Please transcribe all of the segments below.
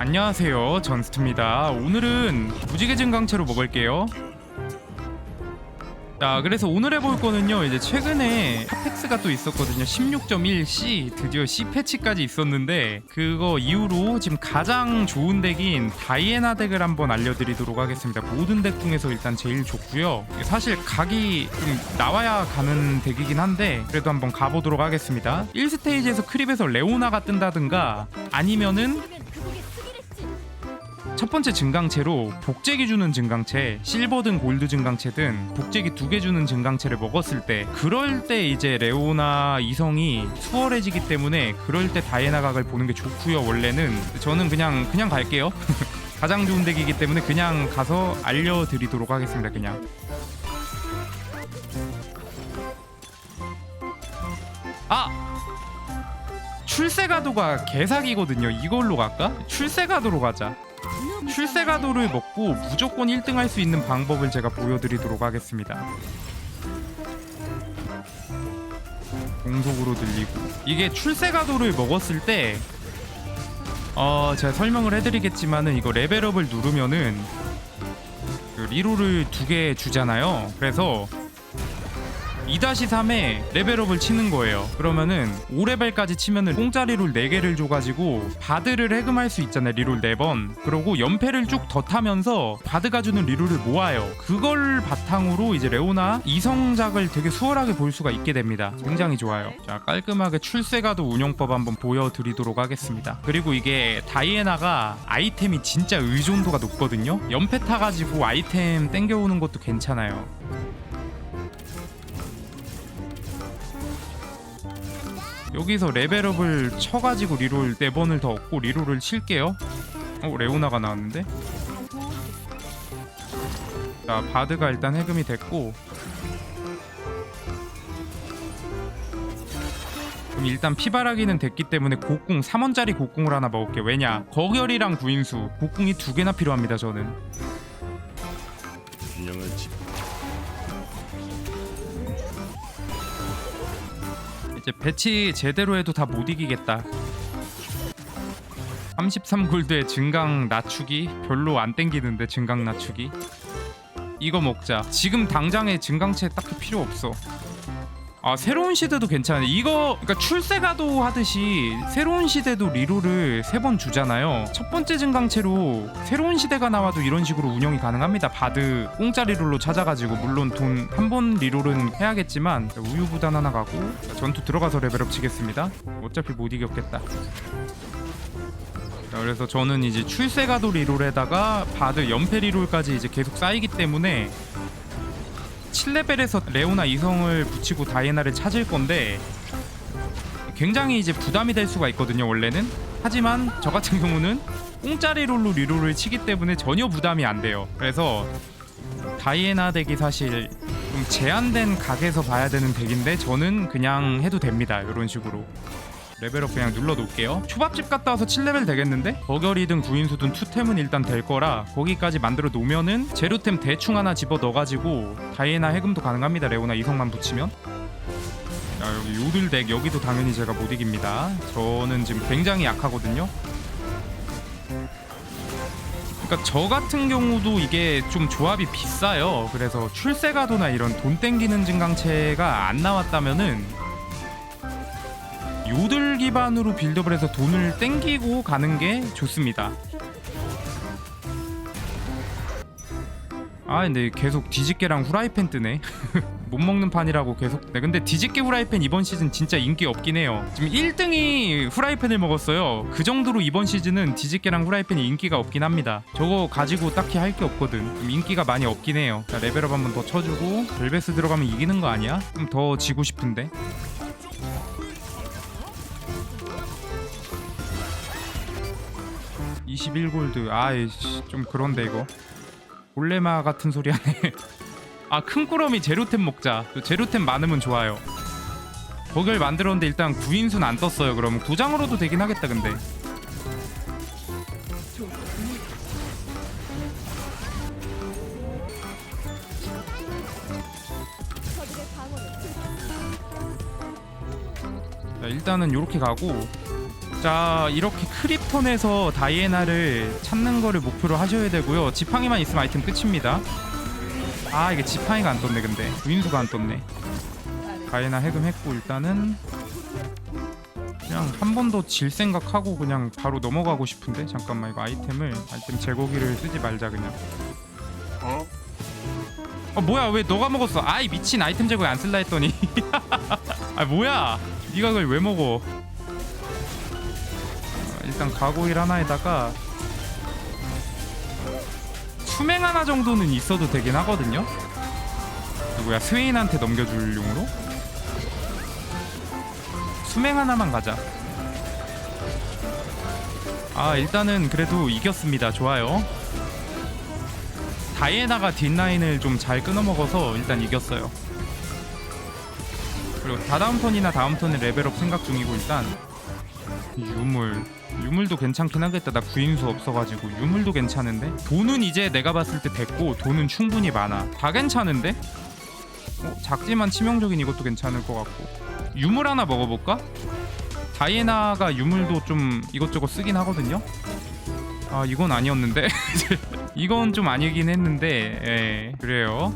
안녕하세요, 전스트입니다. 오늘은 무지개 증강체로 먹을게요. 자, 그래서 오늘 해볼 거는요, 이제 최근에 핫팩스가 또 있었거든요. 16.1C 드디어 C 패치까지 있었는데 그거 이후로 지금 가장 좋은 덱인 다이애나 덱을 한번 알려드리도록 하겠습니다. 모든 덱 중에서 일단 제일 좋고요. 사실 각이 좀 나와야 가는 덱이긴 한데 그래도 한번 가보도록 하겠습니다. 1스테이지에서 크립에서 레오나가 뜬다든가 아니면은 첫 번째 증강체로 복제기 주는 증강체, 실버든 골드 증강체든 복제기 2개 주는 증강체를 먹었을 때, 그럴 때 이제 레오나 이성이 수월해지기 때문에 그럴 때 다이애나 각을 보는 게 좋고요. 원래는 저는 그냥 갈게요. 가장 좋은 덱이기 때문에 그냥 가서 알려드리도록 하겠습니다. 그냥 출세가도가 개사기거든요. 이걸로 갈까? 출세가도로 가자. 출세가도를 먹고 무조건 1등 할 수 있는 방법을 제가 보여드리도록 하겠습니다. 공속으로 들리고, 이게 출세가도를 먹었을 때 제가 설명을 해드리겠지만은 이거 레벨업을 누르면은 그 리롤을 2개 주잖아요. 그래서 2-3에 레벨업을 치는 거예요. 그러면은 5레벨까지 치면은 공짜 리롤 4개를 줘가지고 바드를 해금할 수 있잖아요. 리롤 4번. 그러고 연패를 쭉 더 타면서 바드가 주는 리롤을 모아요. 그걸 바탕으로 이제 레오나 이성작을 되게 수월하게 볼 수가 있게 됩니다. 굉장히 좋아요. 자, 깔끔하게 출세가도 운영법 한번 보여드리도록 하겠습니다. 그리고 이게 다이애나가 아이템이 진짜 의존도가 높거든요. 연패 타가지고 아이템 땡겨오는 것도 괜찮아요. 여기서 레벨업을 쳐가지고 리롤 4번을 더 얻고 리롤을 칠게요. 레오나가 나왔는데? 자, 바드가 일단 해금이 됐고, 그럼 일단 피바라기는 됐기 때문에 곡궁 3원짜리 곡궁을 하나 먹을게요. 왜냐? 거결이랑 구인수 곡궁이 2개나 필요합니다. 저는 이제 배치 제대로 해도 다 못 이기겠다. 33골드의 증강 낮추기 별로 안 땡기는데, 증강 낮추기 이거 먹자. 지금 당장에 증강체 딱히 필요 없어. 새로운 시대도 괜찮아. 이거 그러니까 출세가도 하듯이 새로운 시대도 리롤을 3번 주잖아요. 첫 번째 증강체로 새로운 시대가 나와도 이런 식으로 운영이 가능합니다. 바드 공짜 리롤로 찾아가지고, 물론 돈 한 번 리롤은 해야겠지만 우유부단 하나 가고 전투 들어가서 레벨업 치겠습니다. 어차피 못 이겼겠다. 자, 그래서 저는 이제 출세가도 리롤에다가 바드 연패 리롤까지 이제 계속 쌓이기 때문에 7레벨에서 레오나 이성을 붙이고 다이애나를 찾을 건데 굉장히 이제 부담이 될 수가 있거든요, 원래는. 하지만 저 같은 경우는 공짜 리롤로 리롤을 치기 때문에 전혀 부담이 안 돼요. 그래서 다이애나 덱이 사실 좀 제한된 각에서 봐야 되는 덱인데 저는 그냥 해도 됩니다. 이런 식으로 레벨업 그냥 눌러 놓을게요. 초밥집 갔다 와서 7레벨 되겠는데? 거결이든 구인수든 투템은 일단 될 거라 거기까지 만들어 놓으면은 제로템 대충 하나 집어 넣어가지고 다이애나 해금도 가능합니다. 레오나 이성만 붙이면. 자, 여기 요들덱 여기도 당연히 제가 못 이깁니다. 저는 지금 굉장히 약하거든요. 그러니까 저 같은 경우도 이게 좀 조합이 비싸요. 그래서 출세가도나 이런 돈 땡기는 증강체가 안 나왔다면은 요들 기반으로 빌드업을 해서 돈을 땡기고 가는 게 좋습니다. 근데 계속 뒤집개랑 후라이팬 뜨네. 못 먹는 판이라고 계속. 네, 근데 뒤집개 후라이팬 이번 시즌 진짜 인기 없긴 해요. 지금 1등이 후라이팬을 먹었어요. 그 정도로 이번 시즌은 뒤집개랑 후라이팬이 인기가 없긴 합니다. 저거 가지고 딱히 할 게 없거든. 좀 인기가 많이 없긴 해요. 자, 레벨업 한번 더 쳐주고 벨베스 들어가면 이기는 거 아니야? 좀 더 지고 싶은데. 21골드. 아이씨, 좀 그런데 이거 골레마 같은 소리 하네. 큰 꾸러미 제로템 먹자. 제로템 많으면 좋아요. 거길 만들었는데 일단 구인수는 안 떴어요. 그러면 9장으로도 되긴 하겠다. 근데 자, 일단은 요렇게 가고 자, 이렇게 크립톤에서 다이애나를 찾는 거를 목표로 하셔야 되고요. 지팡이만 있으면 아이템 끝입니다. 아, 이게 지팡이가 안 떴네. 근데 구인수가 안 떴네. 다이애나 해금했고 일단은 그냥 한 번 더 질 생각하고 그냥 바로 넘어가고 싶은데. 잠깐만, 이거 아이템 제거기를 쓰지 말자 그냥. 뭐야, 왜 너가 먹었어? 아이 미친, 아이템 제거기 안 쓸라 했더니 아 뭐야, 니가 그걸 왜 먹어? 일단 가고일 하나에다가 수맹 하나 정도는 있어도 되긴 하거든요. 누구야, 스웨인한테 넘겨줄 용으로 수맹 하나만 가자. 아, 일단은 그래도 이겼습니다. 좋아요. 다이애나가 뒷라인을 좀 잘 끊어먹어서 일단 이겼어요. 그리고 다다음 턴이나 다음 턴에 레벨업 생각 중이고. 일단 유물도 괜찮긴 하겠다. 나 구인수 없어가지고. 유물도 괜찮은데 돈은 이제 내가 봤을 때 됐고, 돈은 충분히 많아. 다 괜찮은데? 작지만 치명적인 이것도 괜찮을 것 같고. 유물 하나 먹어볼까? 다이애나가 유물도 좀 이것저것 쓰긴 하거든요. 아, 이건 아니었는데 이건 좀 아니긴 했는데. 예, 그래요.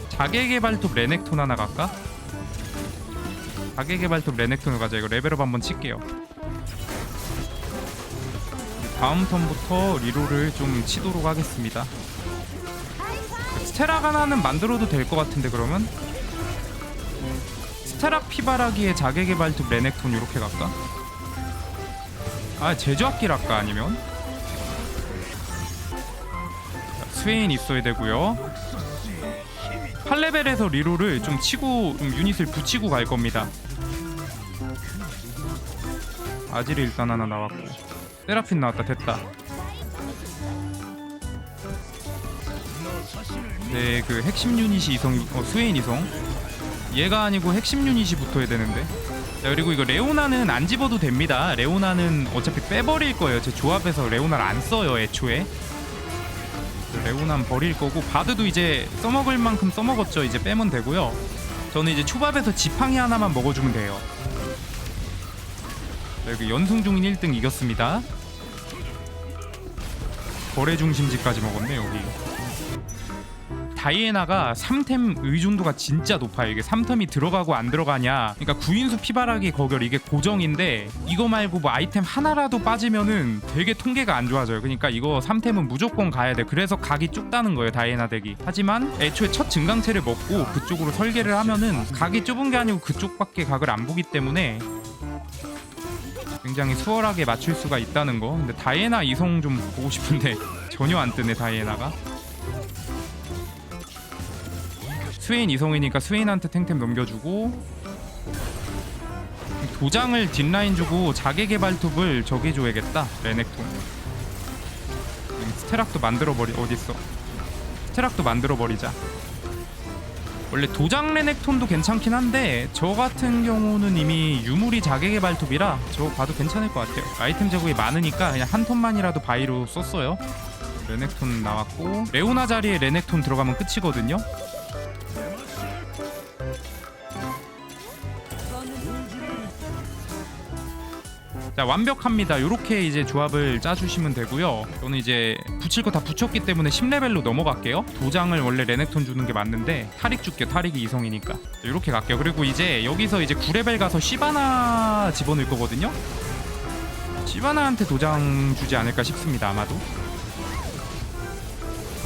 자객의 발톱 레넥톤 하나 갈까? 자객의 발톱 레넥톤을 가자. 이거 레벨업 한번 칠게요. 다음 턴부터 리롤을 좀 치도록 하겠습니다. 스테락 하나는 만들어도 될 것 같은데. 그러면 스테락 피바라기에 자객의 발톱 레넥톤 이렇게 갈까? 아, 제조학기를 할까? 아니면 스웨인 있어야 되고요. 8레벨에서 리롤을 좀 치고, 좀 유닛을 붙이고 갈 겁니다. 아질이 일단 하나 나왔고, 세라핀 나왔다. 됐다. 네, 그 핵심 유닛이 스웨인 이성. 얘가 아니고 핵심 유닛이 붙어야 되는데. 자, 그리고 이거 레오나는 안 집어도 됩니다. 레오나는 어차피 빼버릴 거예요. 제 조합에서 레오나를 안 써요, 애초에. 레오나는 버릴 거고, 바드도 이제 써먹을 만큼 써먹었죠. 이제 빼면 되고요. 저는 이제 초밥에서 지팡이 하나만 먹어주면 돼요. 자, 여기 연승 중인 1등 이겼습니다. 거래 중심지까지 먹었네. 여기 다이애나가 3템 의존도가 진짜 높아요. 이게 3템이 들어가고 안 들어가냐, 그러니까 구인수 피바라기 거결 이게 고정인데, 이거 말고 뭐 아이템 하나라도 빠지면은 되게 통계가 안 좋아져요. 그러니까 이거 3템은 무조건 가야 돼. 그래서 각이 쭉 따는 거예요, 다이애나 덱이. 하지만 애초에 첫 증강체를 먹고 그쪽으로 설계를 하면은 각이 좁은 게 아니고 그쪽밖에 각을 안 보기 때문에 굉장히 수월하게 맞출 수가 있다는 거. 근데 다이애나 이성 좀 보고 싶은데 전혀 안 뜨네, 다이애나가. 스웨인 이성이니까 스웨인한테 탱템 넘겨주고, 도장을 뒷라인 주고 자객의 발톱을 저기 줘야겠다. 레넥톤. 스테락도 만들어버리. 어딨어? 스테락도 만들어버리자. 원래 도장 레넥톤도 괜찮긴 한데, 저 같은 경우는 이미 유물이 자객의 발톱이라 저거 봐도 괜찮을 것 같아요. 아이템 제공이 많으니까 그냥 한 톤만이라도 바이로 썼어요. 레넥톤 나왔고, 레오나 자리에 레넥톤 들어가면 끝이거든요. 자, 완벽합니다. 요렇게 이제 조합을 짜주시면 되고요. 저는 이제 붙일 거 다 붙였기 때문에 10레벨로 넘어갈게요. 도장을 원래 레넥톤 주는 게 맞는데 타릭 줄게요. 타릭이 이성이니까. 요렇게 갈게요. 그리고 이제 여기서 이제 9레벨 가서 시바나 집어넣을 거거든요. 시바나한테 도장 주지 않을까 싶습니다. 아마도.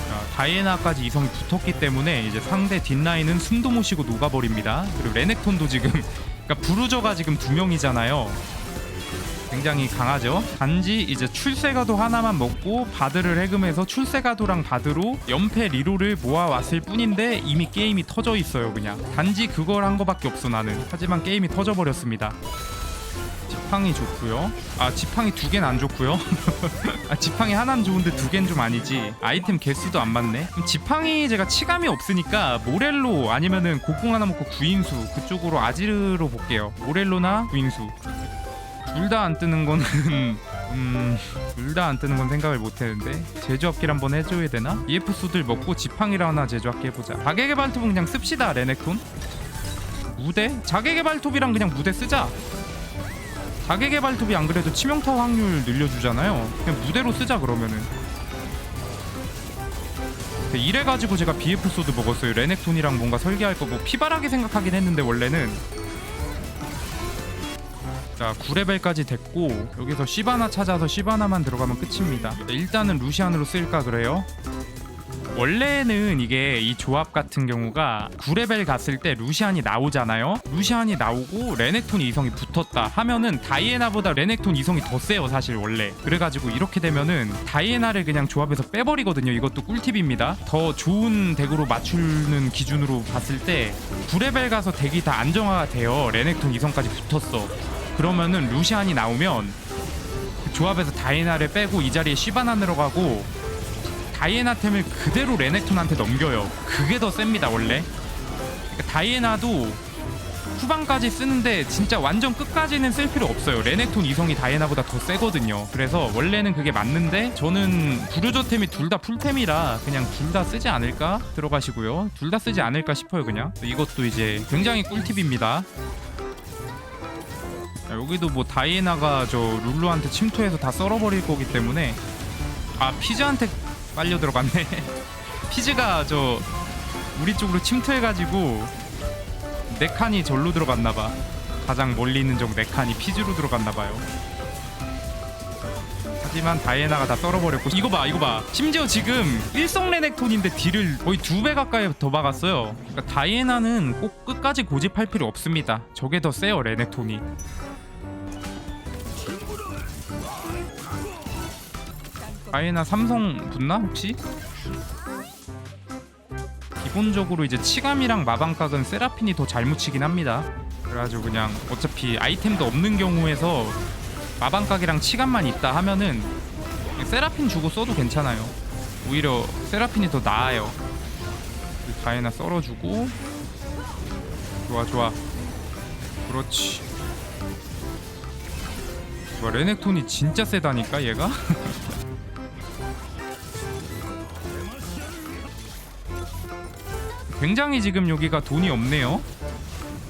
자, 다이애나까지 이성이 붙었기 때문에 이제 상대 뒷라인은 숨도 못 쉬고 녹아버립니다. 그리고 레넥톤도 지금, 그러니까 부르저가 지금 2명이잖아요. 굉장히 강하죠. 단지 이제 출세가도 하나만 먹고 바드를 해금해서 출세가도랑 바드로 연패 리롤을 모아왔을 뿐인데 이미 게임이 터져 있어요. 그냥 단지 그걸 한 거밖에 없어 나는. 하지만 게임이 터져버렸습니다. 지팡이 좋고요. 아, 지팡이 2개는 안 좋고요. 아, 지팡이 하나는 좋은데 2개는 좀 아니지. 아이템 개수도 안 맞네. 그럼 지팡이 제가 치감이 없으니까 모렐로 아니면은 곡궁 하나 먹고 구인수 그쪽으로 아지르로 볼게요. 모렐로나 구인수. 둘 다 안 뜨는 거는 둘 다 안 뜨는 건 생각을 못 했는데, 제조학기를 한번 해줘야 되나? EF 수들 먹고 지팡이를 하나 제조학기 해보자. 자객의 발톱은 그냥 씁시다. 레넥톤 무대? 자객의 발톱이랑 그냥 무대 쓰자. 자객의 발톱이 안 그래도 치명타 확률 늘려주잖아요. 그냥 무대로 쓰자 그러면은. 이래가지고 제가 BF 소드 먹었어요. 레넥톤이랑 뭔가 설계할 거 뭐 피바라기 생각하긴 했는데 원래는. 자 9레벨까지 됐고 여기서 시바나 찾아서 시바나만 들어가면 끝입니다. 일단은 루시안으로 쓸까 그래요. 원래는 이게 이 조합 같은 경우가 9레벨 갔을 때 루시안이 나오잖아요. 루시안이 나오고 레넥톤 이성이 붙었다 하면은 다이애나보다 레넥톤 이성이 더 세요 사실 원래. 그래가지고 이렇게 되면은 다이애나를 그냥 조합에서 빼버리거든요. 이것도 꿀팁입니다. 더 좋은 덱으로 맞추는 기준으로 봤을 때 9레벨 가서 덱이 다 안정화가 돼요. 레넥톤 이성까지 붙었어. 그러면은 루시안이 나오면 조합에서 다이애나를 빼고 이 자리에 시바나 들어가고 다이애나템을 그대로 레넥톤한테 넘겨요. 그게 더 셉니다 원래. 그러니까 다이애나도 후반까지 쓰는데 진짜 완전 끝까지는 쓸 필요 없어요. 레넥톤 이성이 다이애나보다 더 세거든요. 그래서 원래는 그게 맞는데 저는 부르저템이 둘 다 풀템이라 그냥 둘 다 쓰지 않을까 들어가시고요. 둘 다 쓰지 않을까 싶어요 그냥. 이것도 이제 굉장히 꿀팁입니다. 자, 여기도 뭐 다이애나가 저 룰루한테 침투해서 다 썰어버릴 거기 때문에. 아 피즈한테 빨려 들어갔네. 피즈가 저 우리 쪽으로 침투해가지고 네 칸이 절로 들어갔나봐. 가장 멀리 있는 적 네 칸이 피즈로 들어갔나봐요. 하지만 다이애나가 다 썰어버렸고. 이거 봐 이거 봐. 심지어 지금 일성 레넥톤인데 딜을 거의 2배 가까이 더 박았어요. 그러니까 다이애나는 꼭 끝까지 고집할 필요 없습니다. 저게 더 세요 레넥톤이. 다이애나 삼성 붙나 혹시? 기본적으로 이제 치감이랑 마방각은 세라핀이 더 잘 묻히긴 합니다. 그래가지고 그냥 어차피 아이템도 없는 경우에서 마방각이랑 치감만 있다 하면은 세라핀 주고 써도 괜찮아요. 오히려 세라핀이 더 나아요. 다이애나 썰어주고. 좋아 좋아. 그렇지. 와, 레넥톤이 진짜 세다니까 얘가. 굉장히 지금 여기가 돈이 없네요.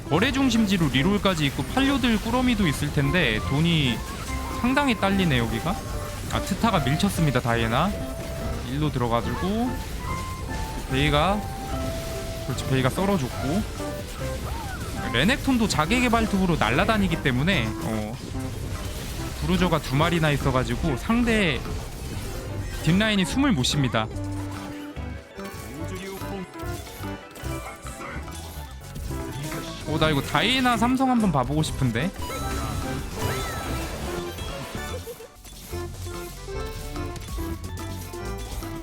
거래 중심지로 리롤까지 있고 팔료들 꾸러미도 있을 텐데 돈이 상당히 딸리네 여기가. 아 트타가 밀쳤습니다 다이애나. 일로 들어가지고 베이가. 그렇지 베이가 썰어줬고. 레넥톤도 자객의 발톱으로 날아다니기 때문에 브루저가 2마리나 있어가지고 상대 뒷라인이 숨을 못 쉽니다. 나 이거 다이애나 삼성 한번 봐보고 싶은데.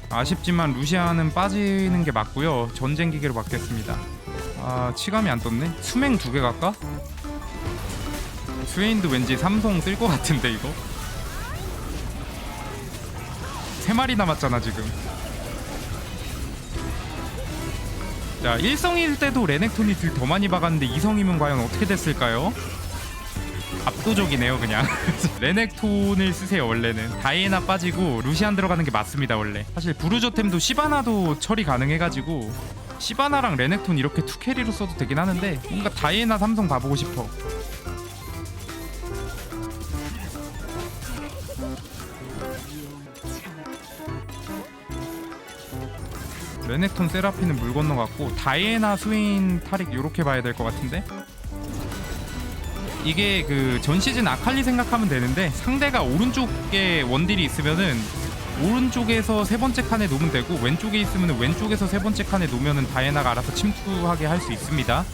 아쉽지만 루시안은 빠지는 게 맞고요. 전쟁기계로 바뀌었습니다. 아 치감이 안 떴네. 수맹 2개 갈까? 스웨인도 왠지 삼성 쓸 것 같은데 이거. 3마리 남았잖아 지금. 자 1성일 때도 레넥톤이 딜 더 많이 박았는데 2성이면 과연 어떻게 됐을까요? 압도적이네요 그냥. 레넥톤을 쓰세요 원래는. 다이애나 빠지고 루시안 들어가는 게 맞습니다 원래. 사실 부르저템도 시바나도 처리 가능해가지고 시바나랑 레넥톤 이렇게 투캐리로 써도 되긴 하는데 뭔가 다이애나 삼성 봐보고 싶어. 레넥톤 세라핀은 물 건너갔고 다이애나 스웨인 타릭 요렇게 봐야 될 것 같은데. 이게 그 전시즌 아칼리 생각하면 되는데 상대가 오른쪽에 원딜이 있으면은 오른쪽에서 세 번째 칸에 놓으면 되고 왼쪽에 있으면 왼쪽에서 세 번째 칸에 놓으면은 다이애나가 알아서 침투하게 할 수 있습니다.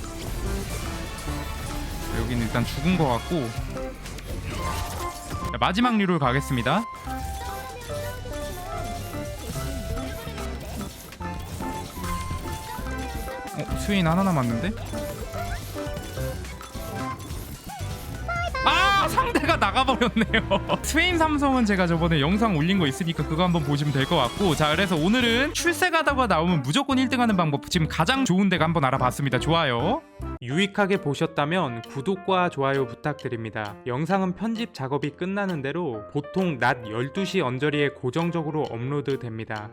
여기는 일단 죽은 것 같고. 자, 마지막 리롤 가겠습니다. 스웨인 하나 남았는데? 아 상대가 나가버렸네요. 스웨인 삼성은 제가 저번에 영상 올린 거 있으니까 그거 한번 보시면 될 것 같고. 자 그래서 오늘은 출세가다가 나오면 무조건 1등하는 방법, 지금 가장 좋은 데가 한번 알아봤습니다. 좋아요. 유익하게 보셨다면 구독과 좋아요 부탁드립니다. 영상은 편집 작업이 끝나는 대로 보통 낮 12시 언저리에 고정적으로 업로드 됩니다.